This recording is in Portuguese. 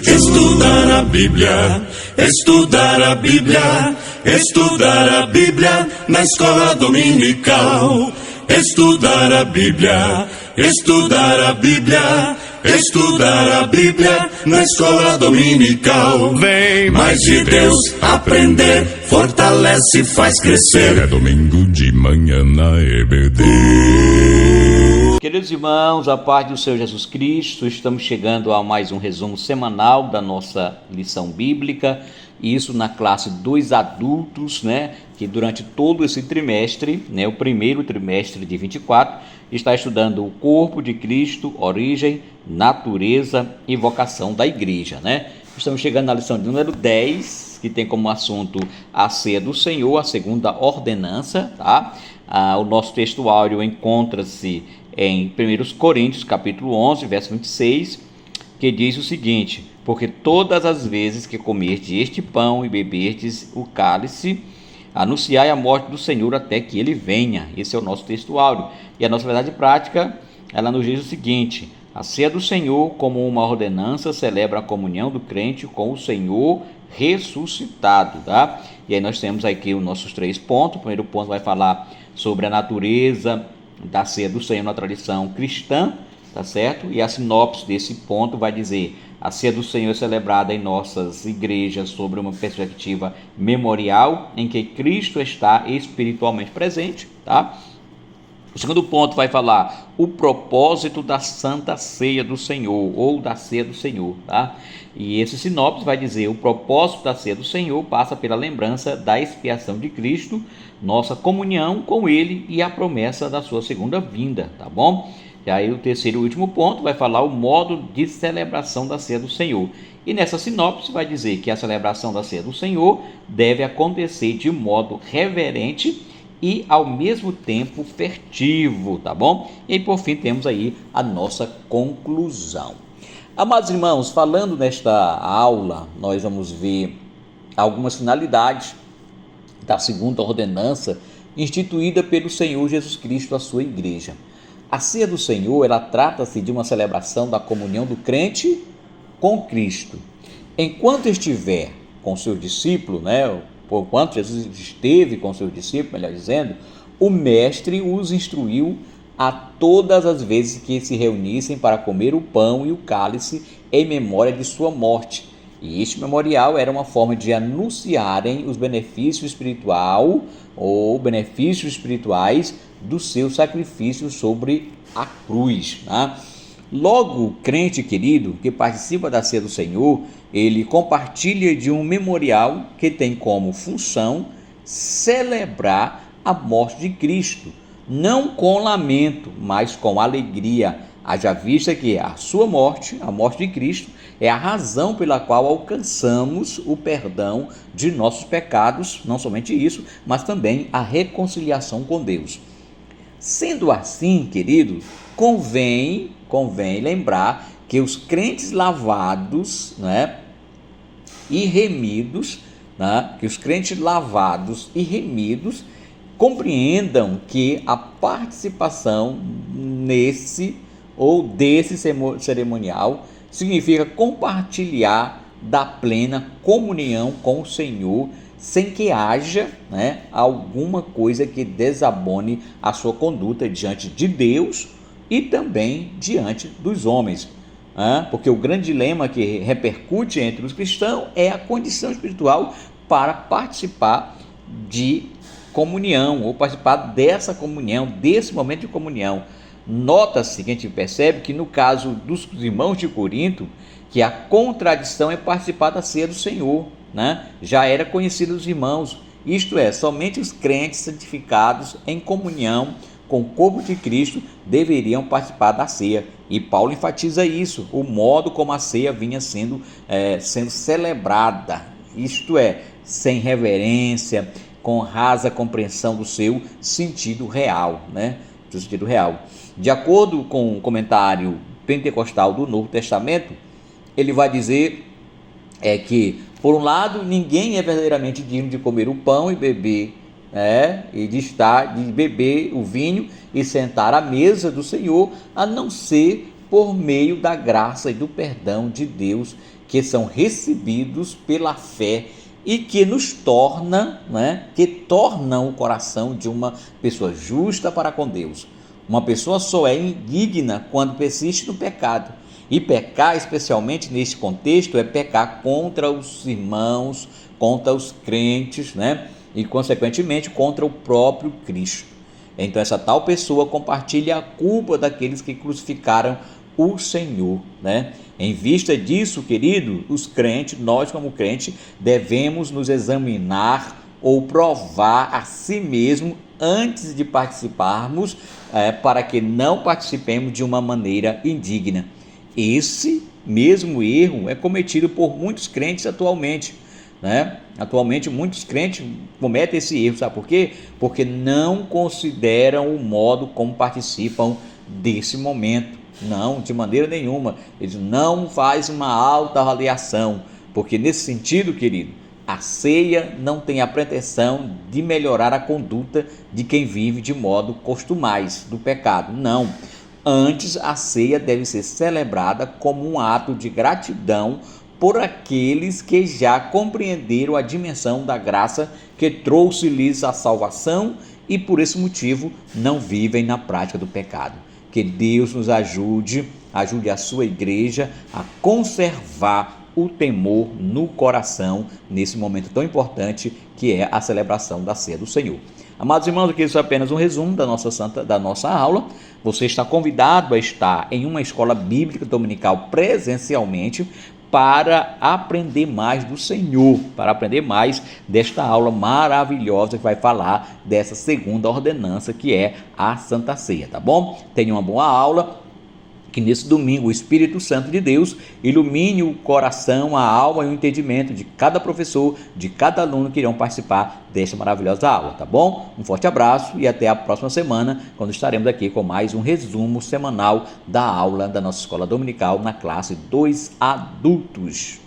Estudar a Bíblia, estudar a Bíblia, estudar a Bíblia na escola dominical. Estudar a Bíblia, estudar a Bíblia, estudar a Bíblia na escola dominical. Vem mais de Deus aprender, fortalece e faz crescer. É domingo de manhã na EBD. Queridos irmãos, a paz do Senhor Jesus Cristo, estamos chegando a mais um resumo semanal da nossa lição bíblica, isso na classe dos adultos, que durante todo esse trimestre, o primeiro trimestre de 24, está estudando o corpo de Cristo, origem, natureza e vocação da igreja, Estamos chegando na lição de número 10, que tem como assunto a ceia do Senhor, a segunda ordenança, tá? O nosso textuário encontra-se em 1 Coríntios, capítulo 11, verso 26, que diz o seguinte: porque todas as vezes que comerdes este pão e beberdes o cálice, anunciai a morte do Senhor até que ele venha. Esse é o nosso textuário. E a nossa verdade prática, ela nos diz o seguinte: a ceia do Senhor, como uma ordenança, celebra a comunhão do crente com o Senhor ressuscitado, tá? E aí nós temos aqui os nossos 3 pontos. O primeiro ponto vai falar sobre a natureza da ceia do Senhor na tradição cristã, tá certo? E a sinopse desse ponto vai dizer: a ceia do Senhor é celebrada em nossas igrejas sobre uma perspectiva memorial em que Cristo está espiritualmente presente, tá? O segundo ponto vai falar o propósito da Santa Ceia do Senhor, ou da Ceia do Senhor, tá? E esse sinopse vai dizer: o propósito da Ceia do Senhor passa pela lembrança da expiação de Cristo, nossa comunhão com Ele e a promessa da sua segunda vinda, tá bom? E aí o terceiro e último ponto vai falar o modo de celebração da Ceia do Senhor. E nessa sinopse vai dizer que a celebração da Ceia do Senhor deve acontecer de modo reverente e ao mesmo tempo festivo, tá bom? E aí, por fim, temos aí a nossa conclusão. Amados irmãos, falando nesta aula, nós vamos ver algumas finalidades da segunda ordenança instituída pelo Senhor Jesus Cristo à sua igreja. A ceia do Senhor, ela trata-se de uma celebração da comunhão do crente com Cristo. Enquanto estiver com seus discípulos, por quanto Jesus esteve com seus discípulos, melhor dizendo, o mestre os instruiu a todas as vezes que se reunissem para comer o pão e o cálice em memória de sua morte. E este memorial era uma forma de anunciarem os benefícios espirituais do seu sacrifício sobre a cruz, Logo, o crente querido que participa da ceia do Senhor, ele compartilha de um memorial que tem como função celebrar a morte de Cristo, não com lamento, mas com alegria, haja vista que a sua morte, a morte de Cristo, é a razão pela qual alcançamos o perdão de nossos pecados, não somente isso, mas também a reconciliação com Deus. Sendo assim, querido, convém lembrar que os crentes lavados, e remidos, compreendam que a participação nesse ou desse cerimonial significa compartilhar da plena comunhão com o Senhor, sem que haja alguma coisa que desabone a sua conduta diante de Deus e também diante dos homens. Porque o grande dilema que repercute entre os cristãos é a condição espiritual para participar de comunhão, ou participar dessa comunhão, desse momento de comunhão. Nota-se que a gente percebe que no caso dos irmãos de Corinto, que a contradição é participar da ceia do Senhor, já era conhecido dos irmãos, isto é, somente os crentes santificados em comunhão com o corpo de Cristo deveriam participar da ceia. E Paulo enfatiza isso, o modo como a ceia vinha sendo celebrada, isto é, sem reverência, com rasa compreensão do seu sentido real, De acordo com o comentário pentecostal do Novo Testamento, ele vai dizer que, por um lado, ninguém é verdadeiramente digno de comer o pão e beber e de beber o vinho e sentar à mesa do Senhor, a não ser por meio da graça e do perdão de Deus, que são recebidos pela fé e que nos tornam, que tornam o coração de uma pessoa justa para com Deus. Uma pessoa só é indigna quando persiste no pecado. E pecar, especialmente neste contexto, é pecar contra os irmãos, contra os crentes, e consequentemente contra o próprio Cristo. Então essa tal pessoa compartilha a culpa daqueles que crucificaram o Senhor, Em vista disso, querido, os crentes, nós como crentes, devemos nos examinar ou provar a si mesmo antes de participarmos, para que não participemos de uma maneira indigna. Esse mesmo erro é cometido por muitos crentes atualmente, Atualmente muitos crentes cometem esse erro, sabe por quê? Porque não consideram o modo como participam desse momento. Não, de maneira nenhuma. Eles não fazem uma autoavaliação, porque nesse sentido, querido, a ceia não tem a pretensão de melhorar a conduta de quem vive de modo costumais do pecado. Não. Antes, a ceia deve ser celebrada como um ato de gratidão por aqueles que já compreenderam a dimensão da graça que trouxe-lhes a salvação e por esse motivo não vivem na prática do pecado. Que Deus nos ajude a sua igreja a conservar o temor no coração nesse momento tão importante que é a celebração da ceia do Senhor. Amados irmãos, aqui isso é apenas um resumo da nossa aula. Você está convidado a estar em uma escola bíblica dominical presencialmente para aprender mais do Senhor, para aprender mais desta aula maravilhosa que vai falar dessa segunda ordenança que é a Santa Ceia, tá bom? Tenha uma boa aula. Que nesse domingo o Espírito Santo de Deus ilumine o coração, a alma e o entendimento de cada professor, de cada aluno que irão participar desta maravilhosa aula, tá bom? Um forte abraço e até a próxima semana, quando estaremos aqui com mais um resumo semanal da aula da nossa escola dominical na classe 2 adultos.